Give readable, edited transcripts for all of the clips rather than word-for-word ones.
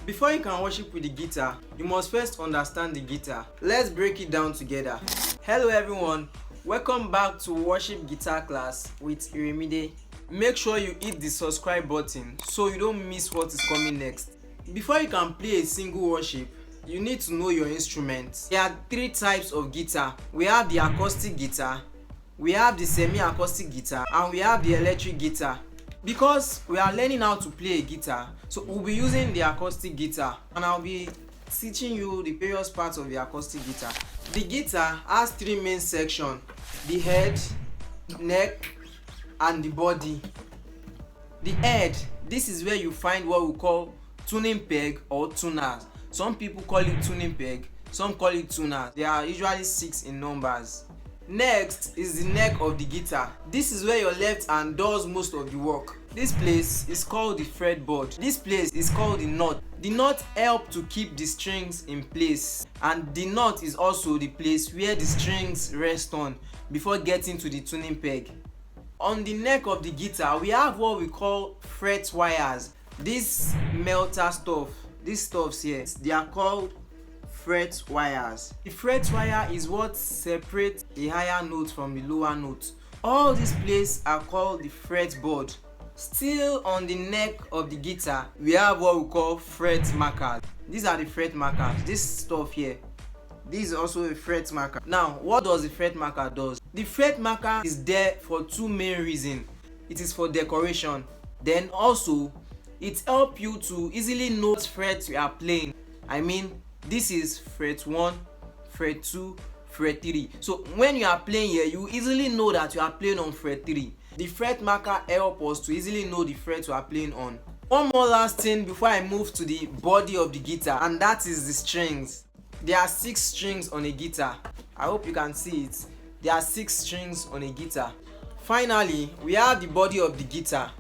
Before you can worship with the guitar, you must first understand the guitar. Let's break it down together. Hello everyone, welcome back to worship guitar class with Iremide. Make sure you hit the subscribe button so you don't miss what is coming next. Before you can play a single worship, you need to know your instruments. There are three types of guitar. We have the acoustic guitar, we have the semi-acoustic guitar, and we have the electric guitar. Because we are learning how to play a guitar, so we'll be using the acoustic guitar, and I'll be teaching you the various parts of the acoustic guitar. The guitar has three main sections: the head, neck, and the body. The head, this is where you find what we call tuning peg or tuners. Some people call it tuning peg, some call it tuners. There are usually 6 in numbers. Next is the neck of the guitar. This is where your left hand does most of the work. This place is called the fretboard. This place is called the nut. The nut helps to keep the strings in place, and the nut is also the place where the strings rest on before getting to the tuning peg. On the neck of the guitar, we have what we call fret wires. This melter stuff, these stuffs here, they are called fret wires. The fret wire is what separates the higher note from the lower note. All these places are called the fretboard. Still on the neck of the guitar, we have what we call fret markers. These are the fret markers. This stuff here, this is also a fret marker. Now, what does the fret marker do? The fret marker is there for two main reasons. It is for decoration, then also it helps you to easily know what fret you are playing. I mean, this is fret 1, fret 2, fret 3. So when you are playing here, you easily know that you are playing on fret 3. The fret marker helps us to easily know the fret you are playing on. One more last thing before I move to the body of the guitar, and that is the strings. There are 6 strings on a guitar. I hope you can see it. There are 6 strings on a guitar. Finally, we have the body of the guitar,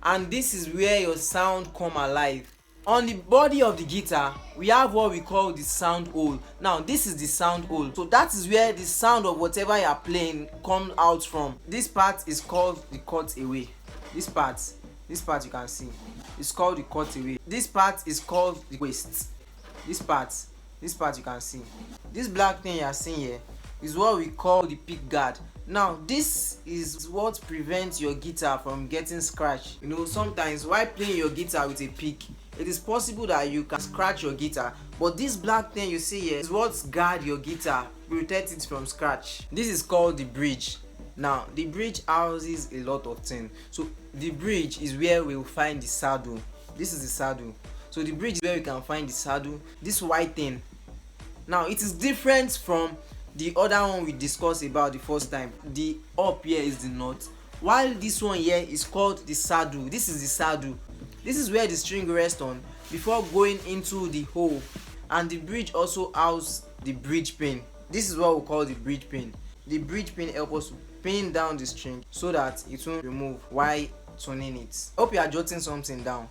and this is where your sound come alive. On the body of the guitar, we have what we call the sound hole. Now, this is the sound hole. So that is where the sound of whatever you are playing comes out from. This part is called the cutaway. This part you can see, is called the cutaway. This part is called the waist. This part you can see. This black thing you are seeing here is what we call the pick guard. Now, this is what prevents your guitar from getting scratched. You know, sometimes while playing your guitar with a pick, it is possible that you can scratch your guitar, but this black thing you see here is what guard your guitar, protect it from scratch. This is called the bridge. Now, the bridge houses a lot of things. So the bridge is where we will find the saddle. This is the saddle. So the bridge is where we can find the saddle. This white thing, now it is different from the other one we discussed about the first time. The up here is the nut, while this one here is called the saddle. This is the saddle. This is where the string rests on before going into the hole. And the bridge also houses the bridge pin. This is what we call the bridge pin. The bridge pin helps us to pin down the string so that it won't remove while tuning it. Hope you are jotting something down.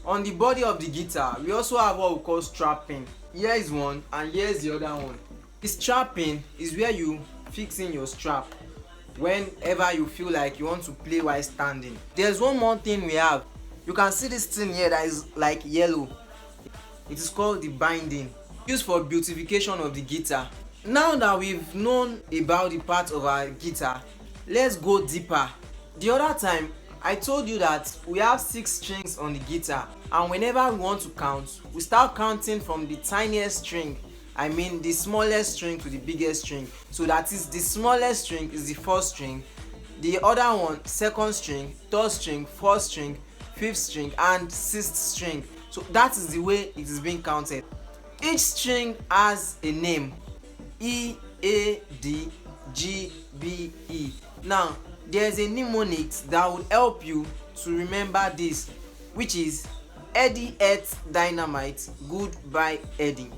On the body of the guitar, we also have what we call strap pin. Here is one and here is the other one. The strap pin is where you fix in your strap whenever you feel like you want to play while standing. There's one more thing we have. You can see this thing here that is like yellow. It is called the binding, used for beautification of the guitar. Now that we've known about the part of our guitar, let's go deeper. The other time, I told you that we have 6 strings on the guitar, and whenever we want to count, we start counting from the tiniest string. I mean the smallest string to the biggest string. So that is, the smallest string is the first string, the other one second string, third string, fourth string, 5th string, and 6th string. So that is the way it is being counted. Each string has a name: E, A, D, G, B, E. Now, there's a mnemonic that will help you to remember this, which is Eddie ate dynamite, goodbye Eddie.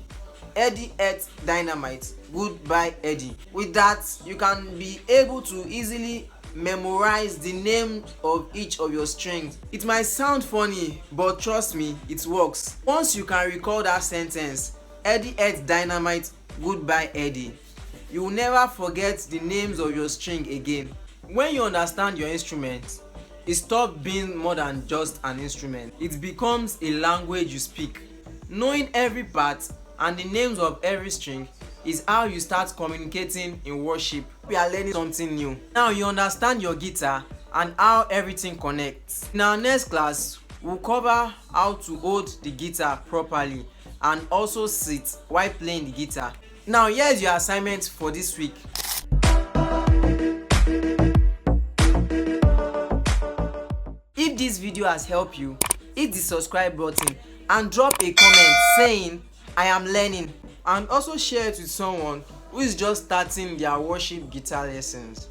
Eddie ate dynamite, goodbye Eddie. With that, you can be able to easily memorize the name of each of your strings. It might sound funny, but trust me, it works. Once you can recall that sentence, Eddie ate dynamite, goodbye Eddie, you will never forget the names of your string again. When you understand your instrument, it stops being more than just an instrument. It becomes a language you speak. Knowing every part and the names of every string is how you start communicating in worship. We are learning something new. Now you understand your guitar and how everything connects. In our next class, we'll cover how to hold the guitar properly and also sit while playing the guitar. Now here's your assignment for this week. If this video has helped you, hit the subscribe button and drop a comment saying I am learning, and also share it with someone who is just starting their worship guitar lessons.